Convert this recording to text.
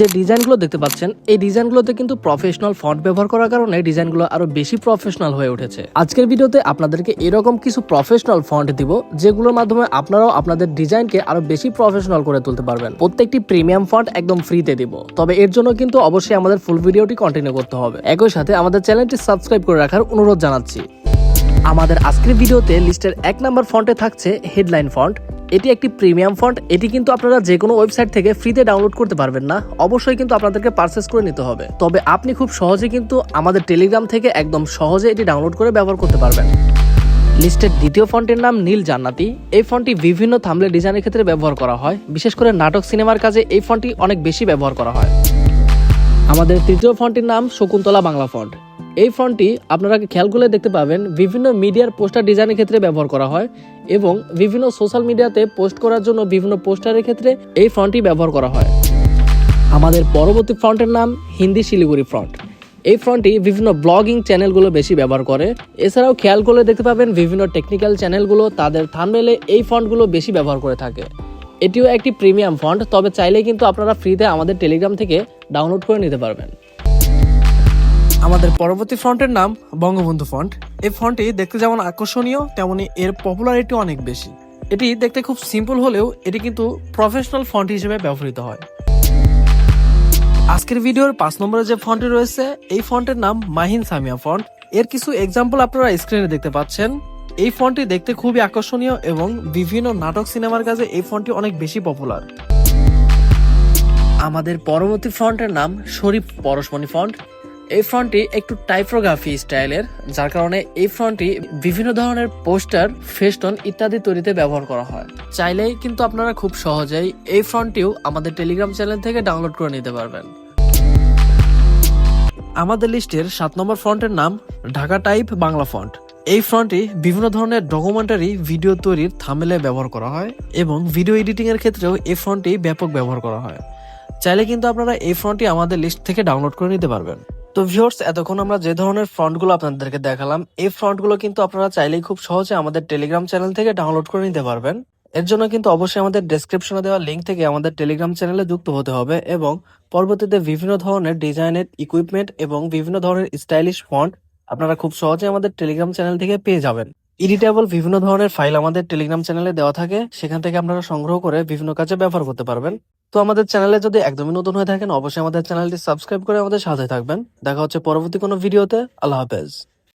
যে ডিজাইনগুলো দেখতে পাচ্ছেন এই ডিজাইনগুলোতে কিন্তু প্রফেশনাল ফন্ট ব্যবহার করার কারণে ডিজাইনগুলো আরো বেশি প্রফেশনাল হয়ে উঠেছে। আজকের ভিডিওতে আপনাদেরকে এরকম কিছু প্রফেশনাল ফন্ট দিব যেগুলোর মাধ্যমে আপনারাও আপনাদের ডিজাইনকে আরো বেশি প্রফেশনাল করে তুলতে পারবেন। প্রত্যেকটি প্রিমিয়াম ফন্ট একদম ফ্রিতে দিব, তবে এর জন্য কিন্তু অবশ্যই আমাদের ফুল ভিডিওটি কন্টিনিউ করতে হবে। একই সাথে আমাদের চ্যানেলটি সাবস্ক্রাইব করে রাখার অনুরোধ জানাচ্ছি। আমাদের আজকের ভিডিওতে লিস্টের 1 নম্বর ফন্টে থাকছে হেডলাইন ফন্ট। এটি একটি প্রিমিয়াম ফন্ট। এটি কিন্তু আপনারা যে কোনো ওয়েবসাইট থেকে ফ্রিতে ডাউনলোড করতে পারবেন না, অবশ্যই কিন্তু আপনাদেরকে পারচেজ করে নিতে হবে। তবে আপনি খুব সহজে কিন্তু আমাদের টেলিগ্রাম থেকে একদম সহজে এটি ডাউনলোড করে ব্যবহার করতে পারবেন। লিস্টের দ্বিতীয় ফন্টের নাম নীল জান্নাতি। এই ফন্টটি বিভিন্ন থাম্বনেল ডিজাইনের ক্ষেত্রে ব্যবহার করা হয়, বিশেষ করে নাটক সিনেমার কাজে এই ফন্টটি অনেক বেশি ব্যবহার করা হয়। আমাদের তৃতীয় ফন্টটির নাম শকুন্তলা বাংলা ফন্ট। এই ফন্টটি আপনারা খেয়াল করলে দেখতে পাবেন বিভিন্ন মিডিয়ার পোস্টার ডিজাইনের ক্ষেত্রে ব্যবহার করা হয় এবং বিভিন্ন সোশ্যাল মিডিয়াতে পোস্ট করার জন্য বিভিন্ন পোস্টারের ক্ষেত্রে এই ফন্টটি ব্যবহার করা হয়। আমাদের পরবর্তী ফন্টের নাম হিন্দি শিলিগুড়ি ফন্ট। এই ফন্টটি বিভিন্ন ব্লগিং চ্যানেলগুলো বেশি ব্যবহার করে। এছাড়াও খেয়াল করলে দেখতে পাবেন বিভিন্ন টেকনিক্যাল চ্যানেলগুলো তাদের থাম্বনেলে এই ফন্টগুলো বেশি ব্যবহার করে থাকে। এটিও একটি প্রিমিয়াম ফন্ট, তবে চাইলেই কিন্তু আপনারা ফ্রিতে আমাদের টেলিগ্রাম থেকে ডাউনলোড করে নিতে পারবেন। আমাদের পরবর্তী ফন্টের নাম বঙ্গবন্ধু ফন্ট। এই ফন্টটি দেখতে যেমন আকর্ষণীয় তেমনি এর পপুলারিটি অনেক বেশি। এটি দেখতে খুব সিম্পল হলেও এটি কিন্তু প্রফেশনাল ফন্ট হিসেবে ব্যবহৃত হয়। আজকের ভিডিওর 5 নম্বরে যে ফন্টটি রয়েছে এই ফন্টের নাম মাহিন সামিয়া ফন্ট। এর কিছু এক্সাম্পল আপনারা স্ক্রিনে দেখতে পাচ্ছেন। এই ফন্টটি দেখতে খুবই আকর্ষণীয় এবং বিভিন্ন নাটক সিনেমার কাজে এই ফন্টটি অনেক বেশি পপুলার। আমাদের পরবর্তী ফন্টের নাম শরীফ পরশমণি ফন্ট। এই ফন্টটি একটু টাইপোগ্রাফি স্টাইলের, যার কারণে এই ফন্টটি বিভিন্ন ধরনের পোস্টার, ফেস্টন ইত্যাদি তৈরিতে ব্যবহার করা হয়। চাইলেই কিন্তু আপনারা খুব সহজেই এই ফন্টটিও আমাদের টেলিগ্রাম চ্যানেল থেকে ডাউনলোড করে নিতে পারবেন। আমাদের লিস্টের 7 নম্বর ফন্টের নাম ঢাকা টাইপ বাংলা ফন্ট। এই ফন্টটি বিভিন্ন ধরনের ডকুমেন্টারি ভিডিও তৈরির থাম্বনেলে ব্যবহার করা হয় এবং ভিডিও এডিটিং এর ক্ষেত্রেও এই ফন্টটি ব্যাপক ব্যবহার করা হয়। চাইলে কিন্তু আপনারা এই ফন্টটি আমাদের লিস্ট থেকে ডাউনলোড করে নিতে পারবেন। তো ভিউয়ার্স, এতক্ষণ আমরা যে ধরনের ফন্টগুলো আপনাদেরকে দেখালাম এই ফন্টগুলো কিন্তু আপনারা চাইলেই খুব সহজে আমাদের টেলিগ্রাম চ্যানেল থেকে ডাউনলোড করে নিতে পারবেন। এর জন্য কিন্তু অবশ্যই আমাদের ডেসক্রিপশনে দেওয়া লিঙ্ক থেকে আমাদের টেলিগ্রাম চ্যানেলে যুক্ত হতে হবে এবং পরবর্তীতে বিভিন্ন ধরনের ডিজাইনের ইকুইপমেন্ট এবং বিভিন্ন ধরনের স্টাইলিশ ফন্ট আপনারা খুব সহজে আমাদের টেলিগ্রাম চ্যানেল থেকে পেয়ে যাবেন। এডিটেবল বিভিন্ন ধরনের ফাইল আমাদের টেলিগ্রাম চ্যানেলে দেওয়া থাকে, সেখান থেকে আপনারা সংগ্রহ করে বিভিন্ন কাজে ব্যবহার করতে পারবেন। তো আমাদের চ্যানেলে যদি একদমই নতুন হয়ে থাকেন অবশ্যই আমাদের চ্যানেলটি সাবস্ক্রাইব করে আমাদের সাথে থাকবেন। দেখা হচ্ছে পরবর্তী কোনো ভিডিওতে। আল্লাহ হাফেজ।